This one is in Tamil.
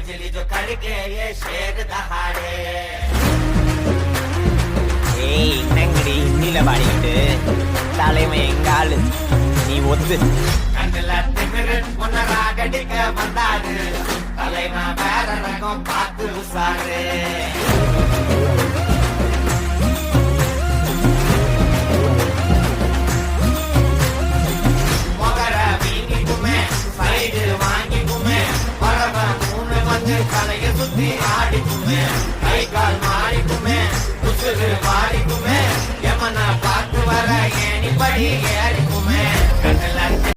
बिजली जो कड़के ये शेर दहाड़े ஏய் என்னங்கடி இன்னில பாடிக்கிட்டு தலைமை எங்காலு நீ ஒத்து கண்ணுல திமிரு உன்னராகடிக்க வந்தாரு தலைமா வேற ரகம் பார்த்து உசாரு மொகர வீங்கிக்குமே சைடு வாங்கிக்குமே பரவ மூணு வந்து தலைய சுத்தி ஆடிக்குமே கை கால் மாறிக்குமே உசுறு மாறிக்குமே எமன பார்த்து வர ஏணிப்படி ஏறி